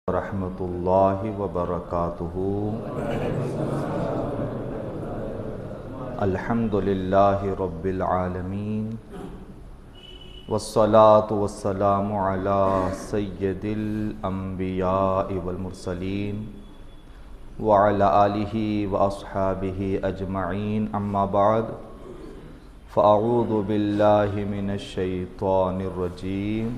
ورحمۃ اللہ وبرکاتہ۔ الحمد للہ رب العالمین والصلاة والسلام علی سید الانبیاء والمرسلین وعلی آلہ واصحابہ اجمعین، اما بعد فاعوذ باللہ من الشیطان الرجیم،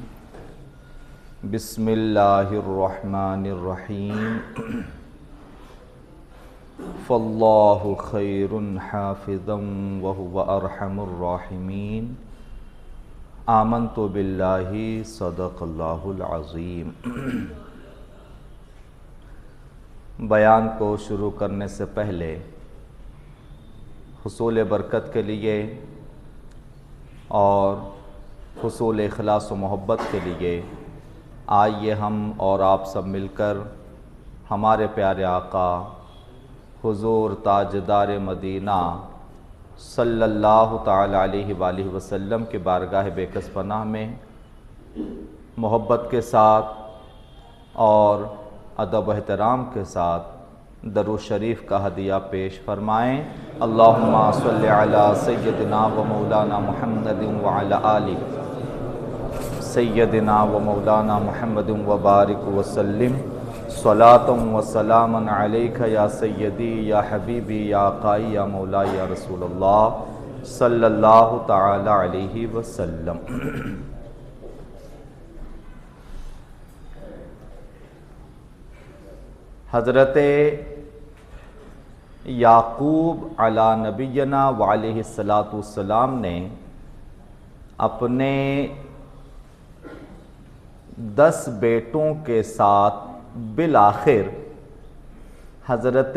بسم اللہ الرحمن الرحیم۔ فاللہ خیر حافظا وہو ارحم الراحمین۔ آمنت باللہ صدق اللہ العظیم۔ بیان کو شروع کرنے سے پہلے حصول برکت کے لیے اور حصول اخلاص و محبت کے لیے آئیے ہم اور آپ سب مل کر ہمارے پیارے آقا حضور تاجدار مدینہ صلی اللہ تعالی علیہ وآلہ وسلم کے بارگاہ بے کس پناہ میں محبت کے ساتھ اور ادب و احترام کے ساتھ درود شریف کا ہدیہ پیش فرمائیں۔ اللہم صلی علی سیدنا و مولانا محمد وعلی آلہ سیدنا و مولانا محمد وبارک وسلم، صلاۃ و سلام علیک یا سیدی یا حبیبی یا آقائی یا مولائی یا رسول اللہ صلی اللہ تعالی علیہ وسلم۔ حضرت یعقوب علی نبینا وعلیہ السلام نے اپنے 10 بیٹوں کے ساتھ بالآخر حضرت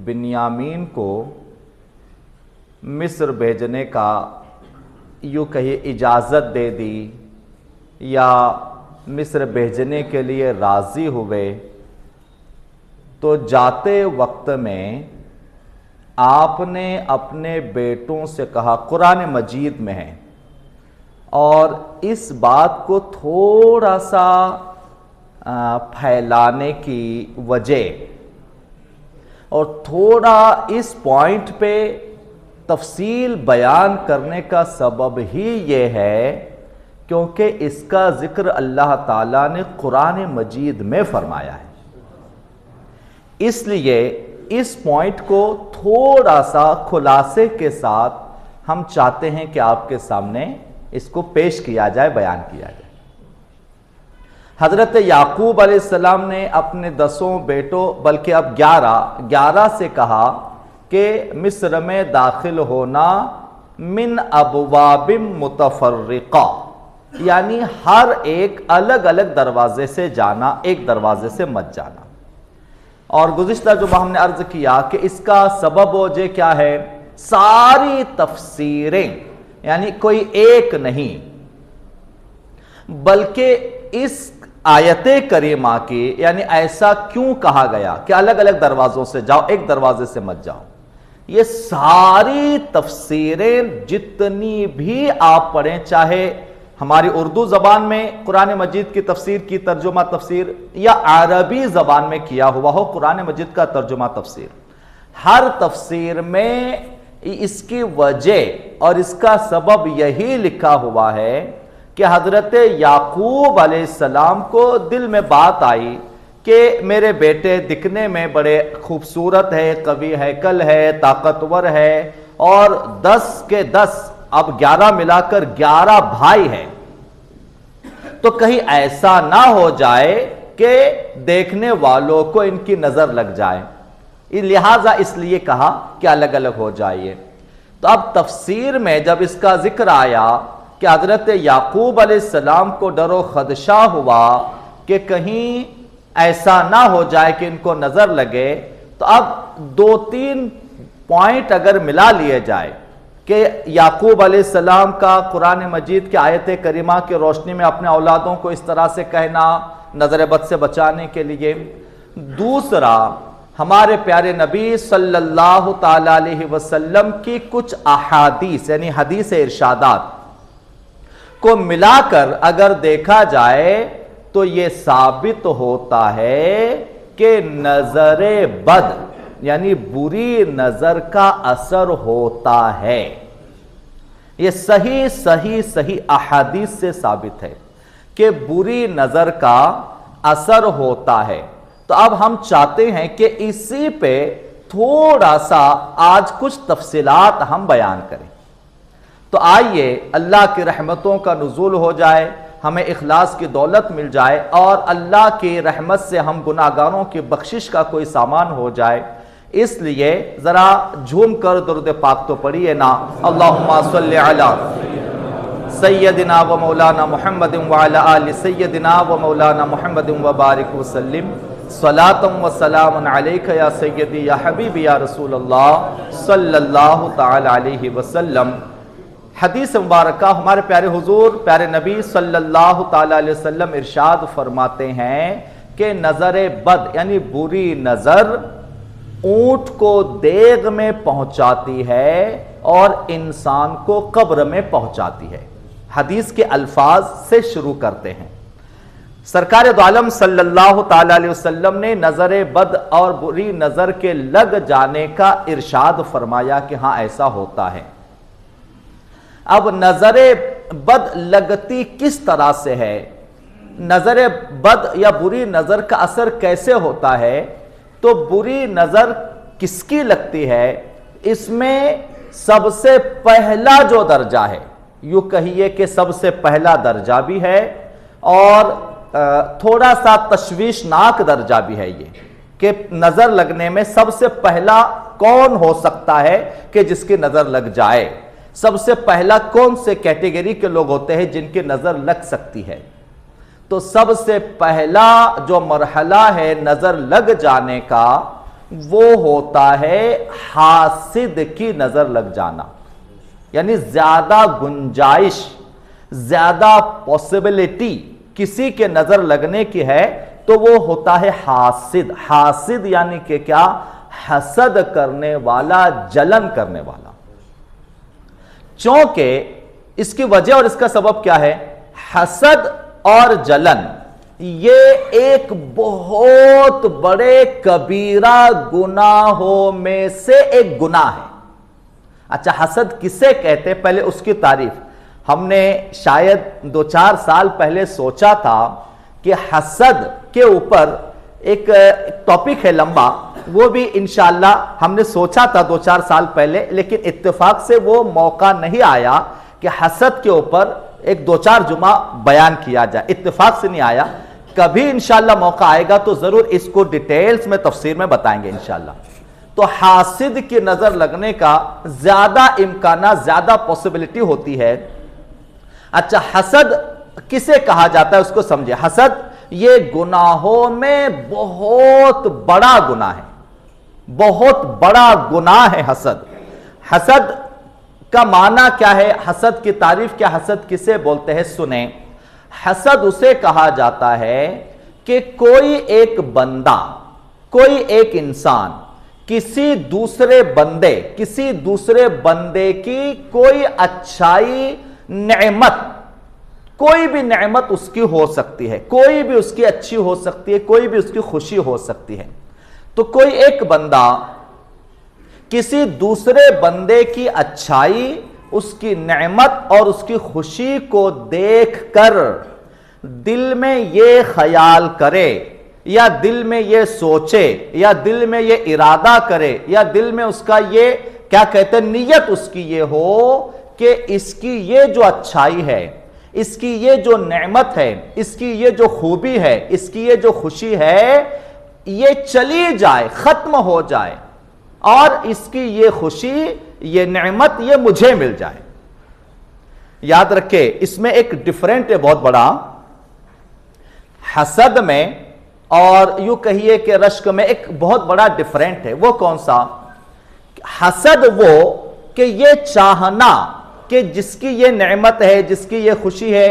بنیامین کو مصر بھیجنے کا یوں کہیے اجازت دے دی یا مصر بھیجنے کے لیے راضی ہوئے، تو جاتے وقت میں آپ نے اپنے بیٹوں سے کہا، قرآن مجید میں ہے، اور اس بات کو تھوڑا سا پھیلانے کی وجہ اور تھوڑا اس پوائنٹ پہ تفصیل بیان کرنے کا سبب ہی یہ ہے کیونکہ اس کا ذکر اللہ تعالیٰ نے قرآن مجید میں فرمایا ہے۔ اس لیے اس پوائنٹ کو تھوڑا سا خلاصے کے ساتھ ہم چاہتے ہیں کہ آپ کے سامنے اس کو پیش کیا جائے، بیان کیا جائے۔ حضرت یعقوب علیہ السلام نے اپنے 10 بیٹوں بلکہ اب 11 سے کہا کہ مصر میں داخل ہونا من ابواب متفرقہ، یعنی ہر ایک الگ الگ دروازے سے جانا، ایک دروازے سے مت جانا۔ اور گزشتہ جمعہ ہم نے عرض کیا کہ اس کا سبب وجہ کیا ہے؟ ساری تفسیریں، یعنی کوئی ایک نہیں بلکہ اس آیت کریمہ کی، یعنی ایسا کیوں کہا گیا کہ الگ الگ دروازوں سے جاؤ، ایک دروازے سے مت جاؤ، یہ ساری تفسیریں جتنی بھی آپ پڑھیں، چاہے ہماری اردو زبان میں قرآن مجید کی تفسیر کی ترجمہ تفسیر یا عربی زبان میں کیا ہوا ہو قرآن مجید کا ترجمہ تفسیر، ہر تفسیر میں اس کی وجہ اور اس کا سبب یہی لکھا ہوا ہے کہ حضرت یعقوب علیہ السلام کو دل میں بات آئی کہ میرے بیٹے دکھنے میں بڑے خوبصورت ہے، قوی ہیکل ہے، طاقتور ہے، اور 10 کے 10 اب 11 ملا کر 11 بھائی ہیں، تو کہیں ایسا نہ ہو جائے کہ دیکھنے والوں کو ان کی نظر لگ جائے، لہٰذا اس لیے کہا کہ الگ الگ ہو جائیے۔ تو اب تفسیر میں جب اس کا ذکر آیا کہ حضرت یعقوب علیہ السلام کو ڈر و خدشہ ہوا کہ کہیں ایسا نہ ہو جائے کہ ان کو نظر لگے، تو اب 2-3 پوائنٹ اگر ملا لیے جائے کہ یعقوب علیہ السلام کا قرآن مجید کی آیت کریمہ کی روشنی میں اپنے اولادوں کو اس طرح سے کہنا نظر بد سے بچانے کے لیے، دوسرا ہمارے پیارے نبی صلی اللہ تعالی علیہ وسلم کی کچھ احادیث یعنی حدیث ارشادات کو ملا کر اگر دیکھا جائے تو یہ ثابت ہوتا ہے کہ نظر بد یعنی بری نظر کا اثر ہوتا ہے۔ یہ صحیح احادیث سے ثابت ہے کہ بری نظر کا اثر ہوتا ہے۔ تو اب ہم چاہتے ہیں کہ اسی پہ تھوڑا سا آج کچھ تفصیلات ہم بیان کریں۔ تو آئیے اللہ کی رحمتوں کا نزول ہو جائے، ہمیں اخلاص کی دولت مل جائے اور اللہ کی رحمت سے ہم گناہگاروں کی بخشش کا کوئی سامان ہو جائے۔ اس لیے ذرا جھوم کر درود پاک تو پڑھیے نا، اللہم صلی علی سیدنا و مولانا محمد وعلی آل سیدنا و مولانا محمد وبارک وسلم، صلاۃ و سلام علیک یا سیدی یا حبیبی یا رسول اللہ صلی اللہ تعالی علیہ وسلم۔ حدیث مبارکہ ہمارے پیارے حضور پیارے نبی صلی اللہ تعالی علیہ وسلم ارشاد فرماتے ہیں کہ نظر بد یعنی بری نظر اونٹ کو دیگ میں پہنچاتی ہے اور انسان کو قبر میں پہنچاتی ہے۔ حدیث کے الفاظ سے شروع کرتے ہیں۔ سرکار دو عالم صلی اللہ تعالی علیہ وسلم نے نظر بد اور بری نظر کے لگ جانے کا ارشاد فرمایا کہ ہاں ایسا ہوتا ہے۔ اب نظر بد لگتی کس طرح سے ہے، نظر بد یا بری نظر کا اثر کیسے ہوتا ہے؟ تو بری نظر کس کی لگتی ہے؟ اس میں سب سے پہلا جو درجہ ہے، یوں کہیے کہ سب سے پہلا درجہ بھی ہے اور تھوڑا سا تشویشناک درجہ بھی ہے، یہ کہ نظر لگنے میں سب سے پہلا کون ہو سکتا ہے کہ جس کی نظر لگ جائے؟ سب سے پہلا کون سے کیٹیگری کے لوگ ہوتے ہیں جن کی نظر لگ سکتی ہے؟ تو سب سے پہلا جو مرحلہ ہے نظر لگ جانے کا وہ ہوتا ہے حاسد کی نظر لگ جانا، یعنی زیادہ گنجائش، زیادہ پوسیبلٹی کسی کے نظر لگنے کی ہے تو وہ ہوتا ہے حاسد۔ حاسد یعنی کہ کیا؟ حسد کرنے والا، جلن کرنے والا۔ چونکہ اس کی وجہ اور اس کا سبب کیا ہے؟ حسد اور جلن یہ ایک بہت بڑے کبیرہ گناہوں میں سے ایک گناہ ہے۔ اچھا، حسد کسے کہتے؟ پہلے اس کی تعریف ہم نے شاید 2-4 سال پہلے سوچا تھا کہ حسد کے اوپر ایک ٹاپک ہے لمبا، وہ بھی انشاءاللہ ہم نے سوچا تھا 2-4 سال پہلے، لیکن اتفاق سے وہ موقع نہیں آیا کہ حسد کے اوپر ایک 2-4 جمعہ بیان کیا جائے، اتفاق سے نہیں آیا۔ کبھی انشاءاللہ موقع آئے گا تو ضرور اس کو ڈیٹیلز میں تفسیر میں بتائیں گے انشاءاللہ۔ تو حاسد کی نظر لگنے کا زیادہ امکانات، زیادہ پوسیبلٹی ہوتی ہے۔ اچھا، حسد کسے کہا جاتا ہے اس کو سمجھے۔ حسد یہ گناہوں میں بہت بڑا گناہ ہے، بہت بڑا گناہ ہے حسد۔ حسد کا معنی کیا ہے؟ حسد کی تعریف کیا؟ حسد کسے بولتے ہیں؟ سنیں، حسد اسے کہا جاتا ہے کہ کوئی ایک بندہ، کوئی ایک انسان کسی دوسرے بندے کی کوئی اچھائی، نعمت، کوئی بھی نعمت اس کی ہو سکتی ہے، کوئی بھی اس کی اچھی ہو سکتی ہے، کوئی بھی اس کی خوشی ہو سکتی ہے۔ تو کوئی ایک بندہ کسی دوسرے بندے کی اچھائی، اس کی نعمت اور اس کی خوشی کو دیکھ کر دل میں یہ خیال کرے یا دل میں یہ سوچے یا دل میں یہ ارادہ کرے یا دل میں اس کا یہ کیا کہتے ہیں نیت اس کی یہ ہو کہ اس کی یہ جو اچھائی ہے، اس کی یہ جو نعمت ہے، اس کی یہ جو خوبی ہے، اس کی یہ جو خوشی ہے، یہ چلی جائے، ختم ہو جائے اور اس کی یہ خوشی، یہ نعمت یہ مجھے مل جائے۔ یاد رکھے، اس میں ایک ڈیفرنٹ ہے بہت بڑا، حسد میں اور یوں کہیے کہ رشک میں ایک بہت بڑا ڈیفرنٹ ہے۔ وہ کون سا؟ حسد وہ کہ یہ چاہنا کہ جس کی یہ نعمت ہے، جس کی یہ خوشی ہے،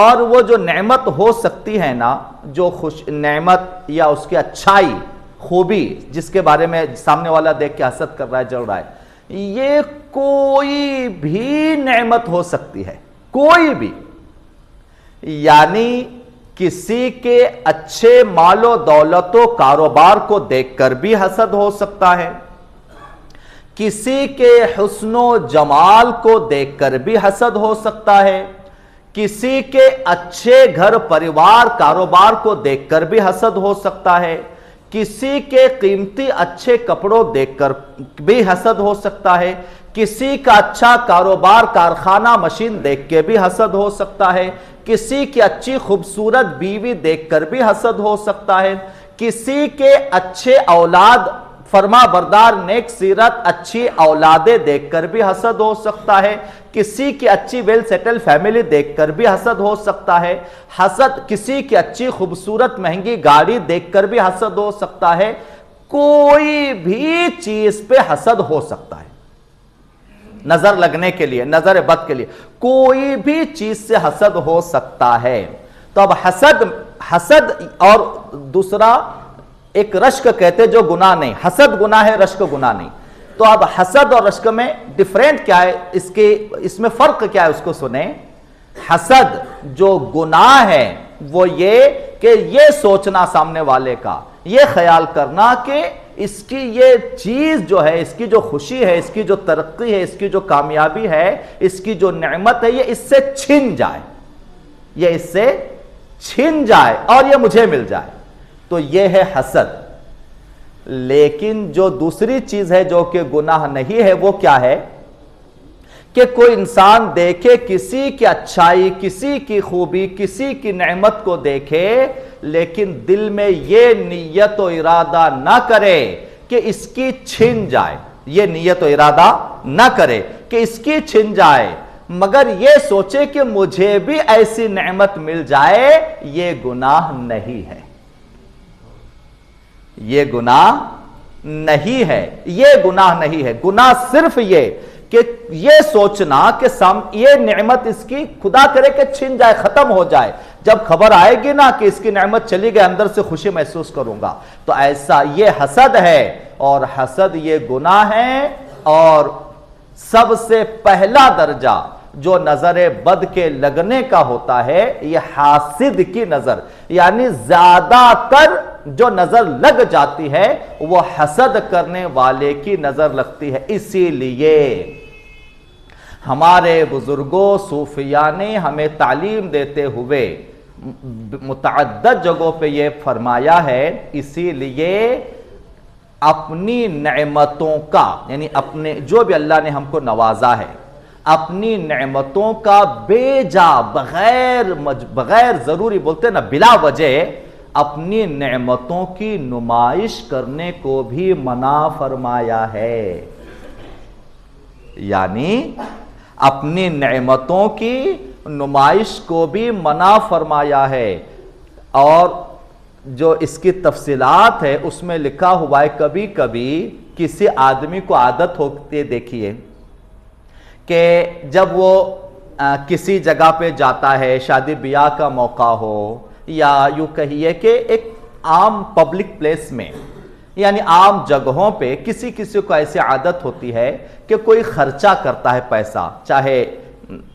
اور وہ جو نعمت ہو سکتی ہے نا، جو نعمت یا اس کی اچھائی، خوبی جس کے بارے میں سامنے والا دیکھ کے حسد کر رہا ہے، جل رہا ہے، یہ کوئی بھی نعمت ہو سکتی ہے، کوئی بھی، یعنی کسی کے اچھے مال و دولت و کاروبار کو دیکھ کر بھی حسد ہو سکتا ہے، کسی کے حسن و جمال کو دیکھ کر بھی حسد ہو سکتا ہے، کسی کے اچھے گھر پریوار کاروبار کو دیکھ کر بھی حسد ہو سکتا ہے، کسی کے قیمتی اچھے کپڑوں دیکھ کر بھی حسد ہو سکتا ہے، کسی کا اچھا کاروبار کارخانہ مشین دیکھ کے بھی حسد ہو سکتا ہے، کسی کی اچھی خوبصورت بیوی دیکھ کر بھی حسد ہو سکتا ہے، کسی کے اچھے اولاد فرما بردار نیک سیرت اچھی اولادیں دیکھ کر بھی حسد ہو سکتا ہے، کسی کی اچھی ویل سیٹل فیملی دیکھ کر بھی حسد ہو سکتا ہے، حسد کسی کی اچھی خوبصورت مہنگی گاڑی دیکھ کر بھی حسد ہو سکتا ہے، کوئی بھی چیز پہ حسد ہو سکتا ہے، نظر لگنے کے لیے، نظر بد کے لیے کوئی بھی چیز سے حسد ہو سکتا ہے۔ تو اب حسد اور دوسرا ایک رشک کہتے جو گناہ نہیں، حسد گناہ ہے، رشک گناہ نہیں۔ تو اب حسد اور رشک میں ڈیفرنٹ کیا ہے، اس میں فرق کیا ہے، اس کو سنیں۔ حسد جو گناہ ہے وہ یہ کہ یہ سوچنا سامنے والے کا، یہ خیال کرنا کہ اس کی یہ چیز جو ہے، اس کی جو خوشی ہے، اس کی جو ترقی ہے، اس کی جو کامیابی ہے، اس کی جو نعمت ہے، یہ اس سے چھن جائے، یہ اس سے چھن جائے اور یہ مجھے مل جائے، تو یہ ہے حسد۔ لیکن جو دوسری چیز ہے جو کہ گناہ نہیں ہے وہ کیا ہے کہ کوئی انسان دیکھے کسی کی اچھائی، کسی کی خوبی، کسی کی نعمت کو دیکھے، لیکن دل میں یہ نیت و ارادہ نہ کرے کہ اس کی چھن جائے، یہ نیت و ارادہ نہ کرے کہ اس کی چھن جائے، مگر یہ سوچے کہ مجھے بھی ایسی نعمت مل جائے، یہ گناہ نہیں ہے، یہ گناہ نہیں ہے، یہ گناہ نہیں ہے۔ گناہ صرف یہ کہ یہ سوچنا کہ یہ نعمت اس کی خدا کرے کہ چھن جائے، ختم ہو جائے، جب خبر آئے گی نا کہ اس کی نعمت چلی گئی اندر سے خوشی محسوس کروں گا، تو ایسا یہ حسد ہے، اور حسد یہ گناہ ہے، اور سب سے پہلا درجہ جو نظر بد کے لگنے کا ہوتا ہے یہ حاسد کی نظر، یعنی زیادہ تر جو نظر لگ جاتی ہے وہ حسد کرنے والے کی نظر لگتی ہے۔ اسی لیے ہمارے بزرگوں صوفیاء نے ہمیں تعلیم دیتے ہوئے متعدد جگہوں پہ یہ فرمایا ہے، اسی لیے اپنی نعمتوں کا، یعنی اپنے جو بھی اللہ نے ہم کو نوازا ہے، اپنی نعمتوں کا بے جا بغیر ضروری بولتے ہیں نا بلا وجہ اپنی نعمتوں کی نمائش کرنے کو بھی منع فرمایا ہے، یعنی اپنی نعمتوں کی نمائش کو بھی منع فرمایا ہے۔ اور جو اس کی تفصیلات ہے اس میں لکھا ہوا ہے، کبھی کبھی کسی آدمی کو عادت ہوتی دیکھیے کہ جب وہ کسی جگہ پہ جاتا ہے، شادی بیاہ کا موقع ہو یا یوں کہیے کہ ایک عام پبلک پلیس میں، یعنی عام جگہوں پہ کسی کو ایسی عادت ہوتی ہے کہ کوئی خرچہ کرتا ہے پیسہ، چاہے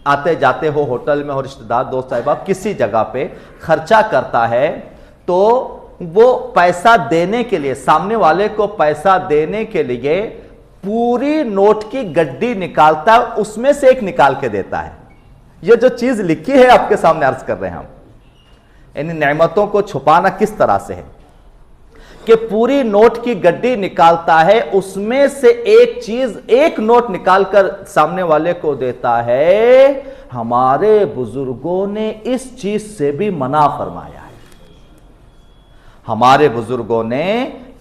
آتے جاتے ہو ہوٹل میں ہو، رشتہ دار دوست احباب کسی جگہ پہ خرچہ کرتا ہے، تو وہ پیسہ دینے کے لیے، سامنے والے کو پیسہ دینے کے لیے پوری نوٹ کی گڈی نکالتا ہے، اس میں سے ایک نکال کے دیتا ہے۔ یہ جو چیز لکھی ہے آپ کے سامنے عرض کر رہے ہیں ہم، یعنی نعمتوں کو چھپانا کس طرح سے ہے کہ پوری نوٹ کی گڈی نکالتا ہے، اس میں سے ایک چیز، ایک نوٹ نکال کر سامنے والے کو دیتا ہے۔ ہمارے بزرگوں نے اس چیز سے بھی منع فرمایا ہے، ہمارے بزرگوں نے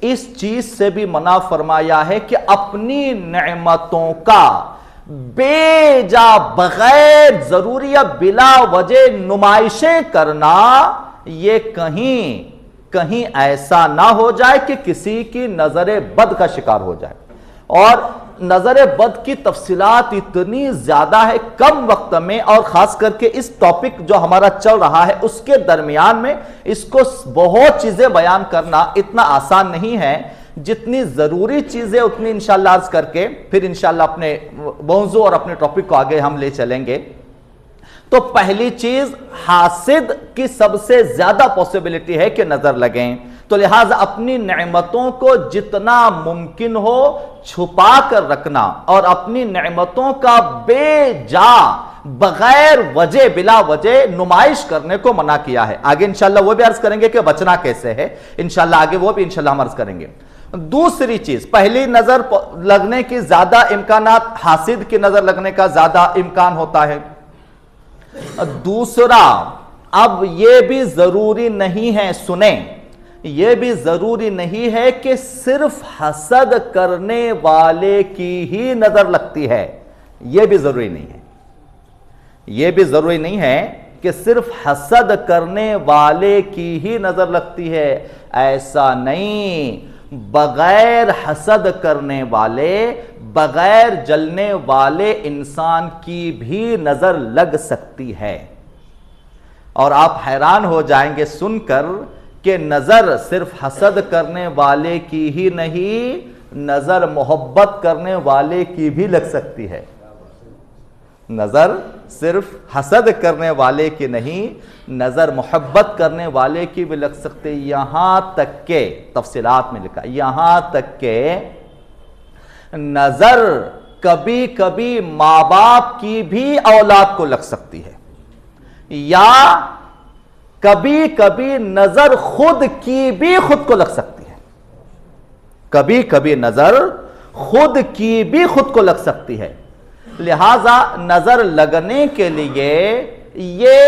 اس چیز سے بھی منع فرمایا ہے کہ اپنی نعمتوں کا بے جا بغیر ضروری یا بلا وجہ نمائشیں کرنا، یہ کہیں ایسا نہ ہو جائے کہ کسی کی نظر بد کا شکار ہو جائے۔ اور نظر بد کی تفصیلات اتنی زیادہ ہے کم وقت میں، اور خاص کر کے اس ٹاپک جو ہمارا چل رہا ہے اس کے درمیان میں اس کو بہت چیزیں بیان کرنا اتنا آسان نہیں ہے، جتنی ضروری چیزیں اتنی انشاءاللہ عرض کر کے پھر انشاءاللہ اپنے موضوع اور اپنے ٹاپک کو آگے ہم لے چلیں گے۔ تو پہلی چیز حاسد کی سب سے زیادہ پوسیبلٹی ہے کہ نظر لگیں، تو لہٰذا اپنی نعمتوں کو جتنا ممکن ہو چھپا کر رکھنا اور اپنی نعمتوں کا بے جا بغیر وجہ بلا وجہ نمائش کرنے کو منع کیا ہے۔ آگے انشاءاللہ وہ بھی عرض کریں گے کہ بچنا کیسے ہے، انشاءاللہ آگے وہ بھی انشاءاللہ ہم عرض کریں گے۔ دوسری چیز، پہلی نظر لگنے کی زیادہ امکانات، حاسد کی نظر لگنے کا زیادہ امکان ہوتا ہے۔ دوسرا، اب یہ بھی ضروری نہیں ہے، سنیں، یہ بھی ضروری نہیں ہے کہ صرف حسد کرنے والے کی ہی نظر لگتی ہے، یہ بھی ضروری نہیں ہے، یہ بھی ضروری نہیں ہے کہ صرف حسد کرنے والے کی ہی نظر لگتی ہے، ایسا نہیں، بغیر حسد کرنے والے، بغیر جلنے والے انسان کی بھی نظر لگ سکتی ہے۔ اور آپ حیران ہو جائیں گے سن کر کہ نظر صرف حسد کرنے والے کی ہی نہیں، نظر محبت کرنے والے کی بھی لگ سکتی ہے۔ نظر صرف حسد کرنے والے کی نہیں، نظر محبت کرنے والے کی بھی لگ سکتے، یہاں تک کہ تفصیلات میں لکھا، یہاں تک کہ نظر کبھی کبھی ماں باپ کی بھی اولاد کو لگ سکتی ہے، یا کبھی کبھی نظر خود کی بھی خود کو لگ سکتی ہے، کبھی کبھی نظر خود کی بھی خود کو لگ سکتی ہے۔ لہذا نظر لگنے کے لیے یہ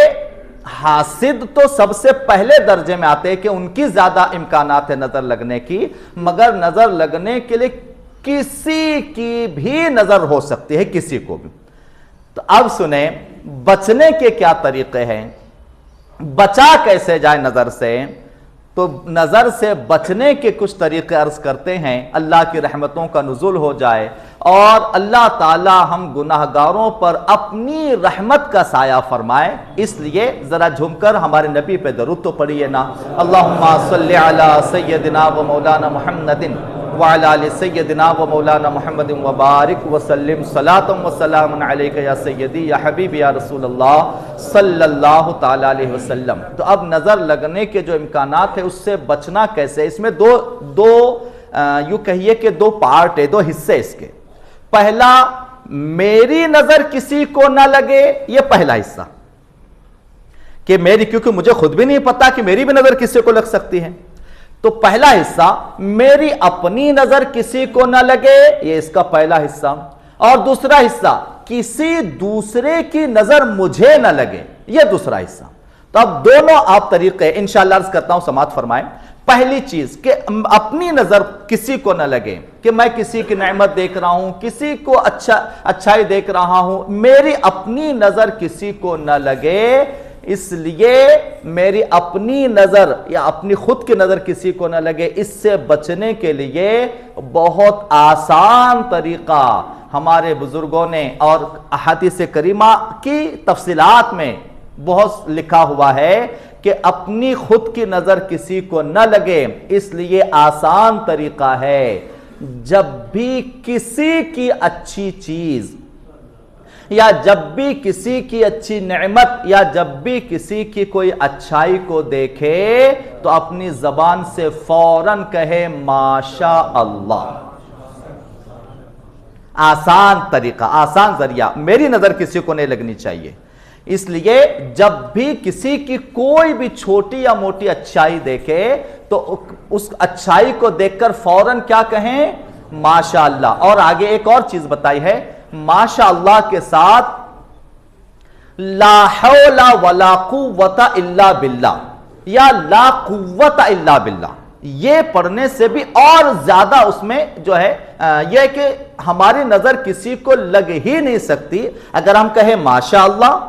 حاسد تو سب سے پہلے درجے میں آتے ہیں کہ ان کی زیادہ امکانات ہے نظر لگنے کی، مگر نظر لگنے کے لیے کسی کی بھی نظر ہو سکتی ہے، کسی کو بھی۔ تو اب سنیں بچنے کے کیا طریقے ہیں، بچا کیسے جائے نظر سے، تو نظر سے بچنے کے کچھ طریقے عرض کرتے ہیں، اللہ کی رحمتوں کا نزول ہو جائے اور اللہ تعالی ہم گناہگاروں پر اپنی رحمت کا سایہ فرمائے۔ اس لیے ذرا جھم کر ہمارے نبی پہ درود تو پڑھیے نا، اللہم صلی علی سیدنا و مولانا محمد وعلی آل سیدنا و مولانا محمد وبارک وسلم صلاۃ و سلام علیک یا سیدی یا حبیبی یا رسول اللہ صلی اللہ تعالی علیہ وسلم۔ تو اب نظر لگنے کے جو امکانات ہیں اس سے بچنا کیسے، اس میں دو یوں کہیے کہ دو پارٹ ہے، دو حصے اس کے۔ پہلا، میری نظر کسی کو نہ لگے، یہ پہلا حصہ کہ میری، کیونکہ مجھے خود بھی نہیں پتا کہ میری بھی نظر کسی کو لگ سکتی ہے، تو پہلا حصہ میری اپنی نظر کسی کو نہ لگے، یہ اس کا پہلا حصہ، اور دوسرا حصہ کسی دوسرے کی نظر مجھے نہ لگے، یہ دوسرا حصہ۔ تو اب دونوں آپ طریقے انشاءاللہ عرض کرتا ہوں، سماعت فرمائیں۔ پہلی چیز کہ اپنی نظر کسی کو نہ لگے، کہ میں کسی کی نعمت دیکھ رہا ہوں، کسی کو اچھائی دیکھ رہا ہوں، میری اپنی نظر کسی کو نہ لگے، اس لیے میری اپنی نظر یا اپنی خود کی نظر کسی کو نہ لگے، اس سے بچنے کے لیے بہت آسان طریقہ ہمارے بزرگوں نے اور احادیث کریمہ کی تفصیلات میں بہت لکھا ہوا ہے کہ اپنی خود کی نظر کسی کو نہ لگے، اس لیے آسان طریقہ ہے، جب بھی کسی کی اچھی چیز یا جب بھی کسی کی اچھی نعمت یا جب بھی کسی کی کوئی اچھائی کو دیکھے تو اپنی زبان سے فوراً کہے ماشاء اللہ۔ آسان طریقہ، آسان ذریعہ، میری نظر کسی کو نہیں لگنی چاہیے، اس لیے جب بھی کسی کی کوئی بھی چھوٹی یا موٹی اچھائی دیکھے تو اس اچھائی کو دیکھ کر فوراً کیا کہیں ماشاء اللہ۔ اور آگے ایک اور چیز بتائی ہے، ماشاء اللہ کے ساتھ لا حول ولا قوت الا باللہ یا لا قوت الا باللہ، یہ پڑھنے سے بھی اور زیادہ اس میں جو ہے یہ کہ ہماری نظر کسی کو لگ ہی نہیں سکتی اگر ہم کہیں ماشاء اللہ۔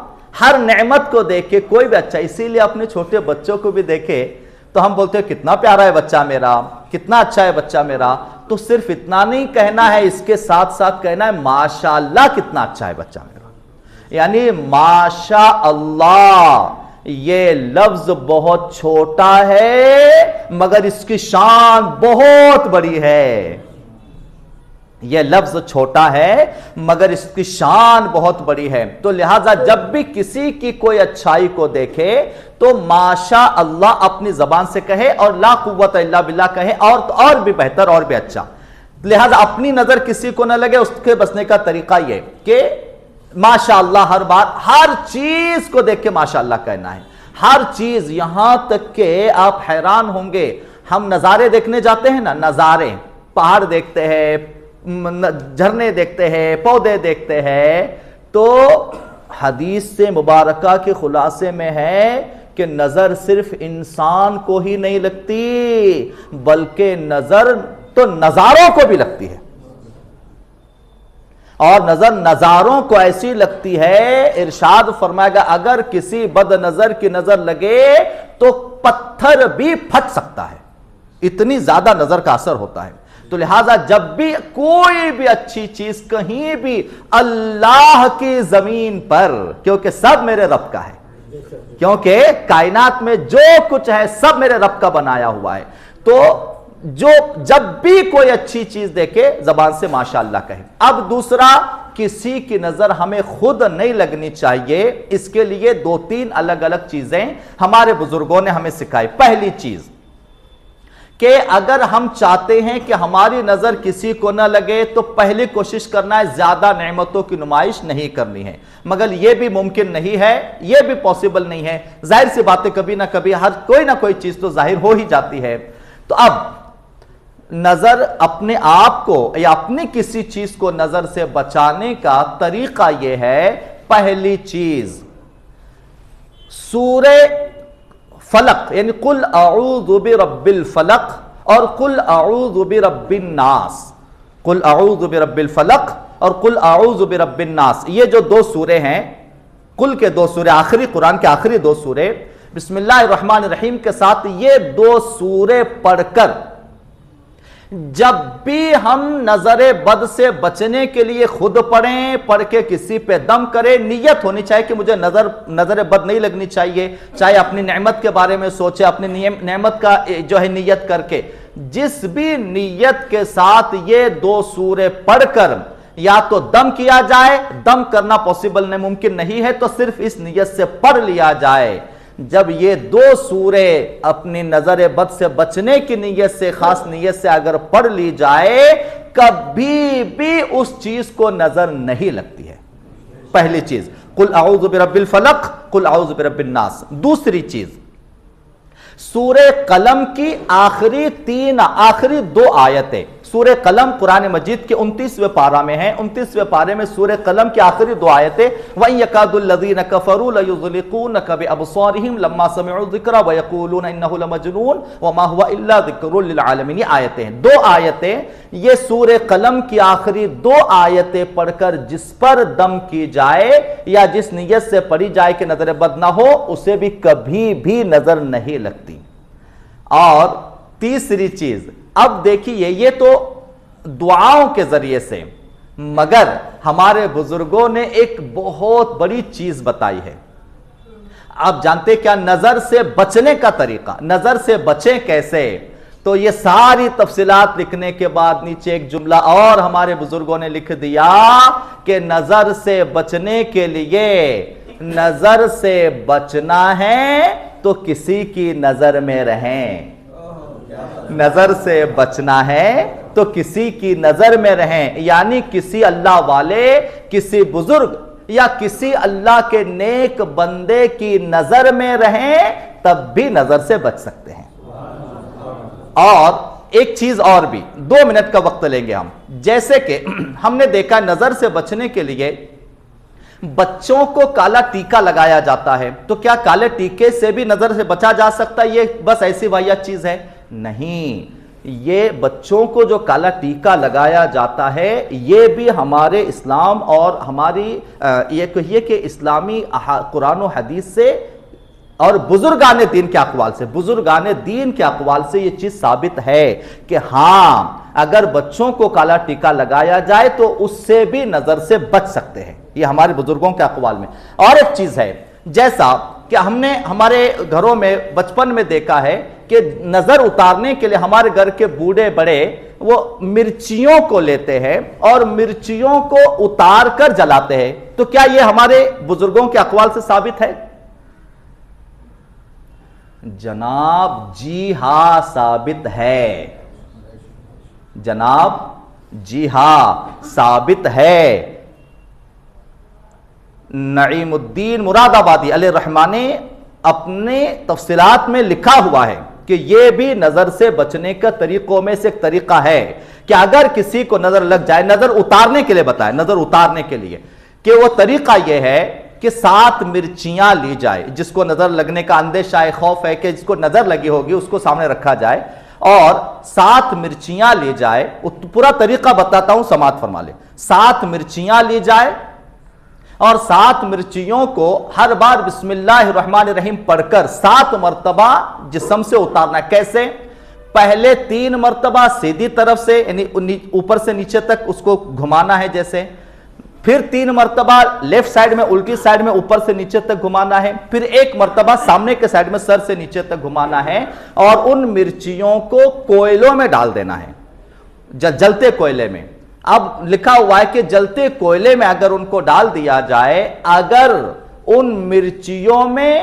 ہر نعمت کو دیکھ کے کوئی بھی اچھا، اسی لیے اپنے چھوٹے بچوں کو بھی دیکھے تو ہم بولتے ہیں کتنا پیارا ہے بچہ میرا، کتنا اچھا ہے بچہ میرا، تو صرف اتنا نہیں کہنا ہے، اس کے ساتھ ساتھ کہنا ہے ماشاءاللہ کتنا اچھا ہے بچہ میرا، یعنی ماشاء اللہ یہ لفظ بہت چھوٹا ہے مگر اس کی شان بہت بڑی ہے۔ یہ لفظ چھوٹا ہے مگر اس کی شان بہت بڑی ہے، تو لہٰذا جب بھی کسی کی کوئی اچھائی کو دیکھے تو ماشاء اللہ اپنی زبان سے کہے اور لا قوت الا باللہ کہے، اور بھی بہتر اور بھی اچھا۔ لہٰذا اپنی نظر کسی کو نہ لگے، اس کے بچنے کا طریقہ یہ کہ ماشاء اللہ ہر بات، ہر چیز کو دیکھ کے ماشاء اللہ کہنا ہے، ہر چیز، یہاں تک کہ آپ حیران ہوں گے، ہم نظارے دیکھنے جاتے ہیں نا، نظارے، پہاڑ دیکھتے ہیں، جھرنے دیکھتے ہیں، پودے دیکھتے ہیں، تو حدیث سے مبارکہ کے خلاصے میں ہے کہ نظر صرف انسان کو ہی نہیں لگتی بلکہ نظر تو نظاروں کو بھی لگتی ہے، اور نظر نظاروں کو ایسی لگتی ہے، ارشاد فرمائے گا اگر کسی بد نظر کی نظر لگے تو پتھر بھی پھٹ سکتا ہے، اتنی زیادہ نظر کا اثر ہوتا ہے۔ تو لہٰذا جب بھی کوئی بھی اچھی چیز کہیں بھی اللہ کی زمین پر، کیونکہ سب میرے رب کا ہے، کیونکہ کائنات میں جو کچھ ہے سب میرے رب کا بنایا ہوا ہے، تو جب بھی کوئی اچھی چیز دیکھے زبان سے ماشاءاللہ کہے۔ اب دوسرا، کسی کی نظر ہمیں خود نہیں لگنی چاہیے، اس کے لیے 2-3 الگ الگ چیزیں ہمارے بزرگوں نے ہمیں سکھائی۔ پہلی چیز کہ اگر ہم چاہتے ہیں کہ ہماری نظر کسی کو نہ لگے تو پہلی کوشش کرنا ہے زیادہ نعمتوں کی نمائش نہیں کرنی ہے، مگر یہ بھی ممکن نہیں ہے، یہ بھی پاسبل نہیں ہے، ظاہر سی باتیں کبھی نہ کبھی کوئی نہ کوئی چیز تو ظاہر ہو ہی جاتی ہے۔ تو اب نظر اپنے آپ کو یا اپنی کسی چیز کو نظر سے بچانے کا طریقہ یہ ہے، پہلی چیز سورہ فلق یعنی قل اعوذ برب الفلق اور قل اعوذ برب الناس، قل اعوذ برب الفلق اور قل اعوذ برب الناس، یہ جو 2 سورے ہیں، قل کے 2 سورے، آخری قرآن کے آخری 2 سورے، بسم اللہ الرحمن الرحیم کے ساتھ یہ 2 سورے پڑھ کر جب بھی ہم نظر بد سے بچنے کے لیے خود پڑھیں، پڑھ کے کسی پہ دم کریں، نیت ہونی چاہیے کہ مجھے نظر بد نہیں لگنی چاہیے، چاہے اپنی نعمت کے بارے میں سوچے، اپنی نعمت کا جو ہے نیت کر کے، جس بھی نیت کے ساتھ یہ 2 سورے پڑھ کر یا تو دم کیا جائے، دم کرنا پوسیبل نہیں، ممکن نہیں ہے تو صرف اس نیت سے پڑھ لیا جائے۔ جب یہ 2 سورے اپنی نظر بد سے بچنے کی نیت سے، خاص نیت سے اگر پڑھ لی جائے، کبھی بھی اس چیز کو نظر نہیں لگتی ہے۔ پہلی چیز قل اعوذ برب الفلق، قل اعوذ برب الناس۔ دوسری چیز سورہ قلم کی آخری 2 آیتیں، سورہ قلم قرآن مجید کے 29ویں پارہ میں ہیں، 29ویں پارے میں سورہ قلم کی آخری 2 آیتیں، وَإِن يَكَادُ الَّذِينَ كَفَرُوا لَيُزْلِقُونَكَ بِأَبْصَارِهِمْ لَمَّا سَمِعُوا الذِّكْرَ وَيَقُولُونَ إِنَّهُ لَمَجْنُونٌ وَمَا هُوَ إِلَّا ذِكْرٌ لِلْعَالَمِينَ۔ یہ آیتیں ہیں، 2 آیتیں، یہ سورہ قلم کی آخری 2 آیتیں پڑھ کر جس پر دم کی جائے یا جس نیت سے پڑھی جائے کہ نظر بد نہ ہو، اسے بھی کبھی بھی نظر نہیں لگتی۔ اور تیسری چیز، اب دیکھیے یہ تو دعاؤں کے ذریعے سے، مگر ہمارے بزرگوں نے ایک بہت بڑی چیز بتائی ہے۔ آپ جانتے کیا نظر سے بچنے کا طریقہ، نظر سے بچیں کیسے؟ تو یہ ساری تفصیلات لکھنے کے بعد نیچے ایک جملہ اور ہمارے بزرگوں نے لکھ دیا کہ نظر سے بچنے کے لیے، نظر سے بچنا ہے تو کسی کی نظر میں رہیں، نظر سے بچنا ہے تو کسی کی نظر میں رہیں، یعنی کسی اللہ والے، کسی بزرگ یا کسی اللہ کے نیک بندے کی نظر میں رہیں، تب بھی نظر سے بچ سکتے ہیں۔ اور ایک چیز اور بھی، 2 منٹ کا وقت لیں گے ہم، جیسے کہ ہم نے دیکھا نظر سے بچنے کے لیے بچوں کو کالا ٹیکا لگایا جاتا ہے، تو کیا کالے ٹیکے سے بھی نظر سے بچا جا سکتا ہے؟ یہ بس ایسی واحد چیز ہے؟ نہیں، یہ بچوں کو جو کالا ٹیکا لگایا جاتا ہے یہ بھی ہمارے اسلام اور ہماری یہ کہیے کہ اسلامی قرآن و حدیث سے اور بزرگان دین کے اقوال سے، بزرگان دین کے اقوال سے یہ چیز ثابت ہے کہ ہاں اگر بچوں کو کالا ٹیکا لگایا جائے تو اس سے بھی نظر سے بچ سکتے ہیں، یہ ہمارے بزرگوں کے اقوال میں۔ اور ایک چیز ہے، جیسا کہ ہم نے ہمارے گھروں میں بچپن میں دیکھا ہے کہ نظر اتارنے کے لیے ہمارے گھر کے بوڑھے بڑے وہ مرچیوں کو لیتے ہیں اور مرچیوں کو اتار کر جلاتے ہیں، تو کیا یہ ہمارے بزرگوں کے اقوال سے ثابت ہے؟ جناب جی ہاں ثابت ہے، جناب جی ہاں ثابت ہے۔ نعیم الدین مراد آبادی علیہ الرحمٰن نے اپنے تفصیلات میں لکھا ہوا ہے کہ یہ بھی نظر سے بچنے کا طریقوں میں سے ایک طریقہ ہے کہ اگر کسی کو نظر لگ جائے، نظر اتارنے کے لیے بتائے، نظر اتارنے کے لیے کہ وہ طریقہ یہ ہے کہ 7 مرچیاں لی جائے، جس کو نظر لگنے کا اندیشہ ہے، خوف ہے کہ جس کو نظر لگی ہوگی اس کو سامنے رکھا جائے اور 7 مرچیاں لی جائے۔ پورا طریقہ بتاتا ہوں، سماعت فرما لے۔ 7 مرچیاں لی جائے اور 7 مرچیوں کو ہر بار بسم اللہ الرحمن الرحیم پڑھ کر 7 مرتبہ جسم سے اتارنا ہے۔ کیسے؟ پہلے 3 مرتبہ سیدھی طرف سے، یعنی اوپر سے نیچے تک اس کو گھمانا ہے جیسے، پھر 3 مرتبہ لیفٹ سائیڈ میں، الٹی سائیڈ میں اوپر سے نیچے تک گھمانا ہے، پھر 1 مرتبہ سامنے کے سائیڈ میں سر سے نیچے تک گھمانا ہے اور ان مرچیوں کو کوئلوں میں ڈال دینا ہے، جلتے کوئلے میں۔ اب لکھا ہوا ہے کہ جلتے کوئلے میں اگر ان کو ڈال دیا جائے، اگر ان مرچیوں میں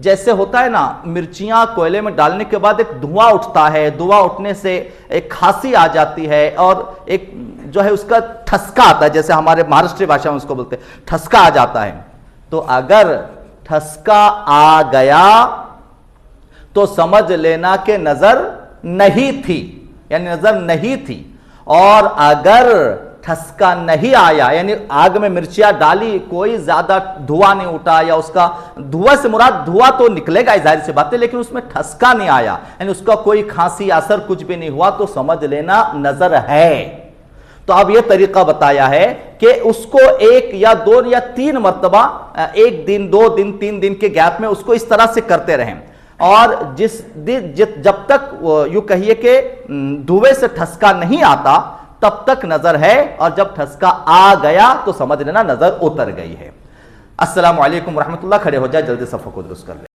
جیسے ہوتا ہے نا، مرچیاں کوئلے میں ڈالنے کے بعد ایک دھواں اٹھتا ہے، دھواں اٹھنے سے ایک کھانسی آ جاتی ہے اور ایک جو ہے اس کا ٹھسکا آتا ہے، جیسے ہمارے مہاراشٹری بھاشا میں اس کو بولتے ہیں ٹھسکا آ جاتا ہے۔ تو اگر ٹھسکا آ گیا تو سمجھ لینا کہ نظر نہیں تھی، یعنی نظر نہیں تھی۔ اور اگر ٹھسکا نہیں آیا، یعنی آگ میں مرچیاں ڈالی، کوئی زیادہ دھواں نہیں اٹھا، یا اس کا دھواں سے مراد دھواں تو نکلے گا ظاہر سی بات ہے، لیکن اس میں ٹھسکا نہیں آیا، یعنی اس کا کوئی کھانسی اثر کچھ بھی نہیں ہوا، تو سمجھ لینا نظر ہے۔ تو اب یہ طریقہ بتایا ہے کہ اس کو 1 یا 2 یا 3 مرتبہ، 1 دن 2 دن 3 دن کے گیپ میں اس کو اس طرح سے کرتے رہیں، اور جب تک یوں کہیے کہ دھوئے سے ٹھسکا نہیں آتا تب تک نظر ہے، اور جب ٹھسکا آ گیا تو سمجھ لینا نظر اتر گئی ہے۔ السلام علیکم ورحمۃ اللہ۔ کھڑے ہو جائے، جلدی صفحہ کو درست کر لیں۔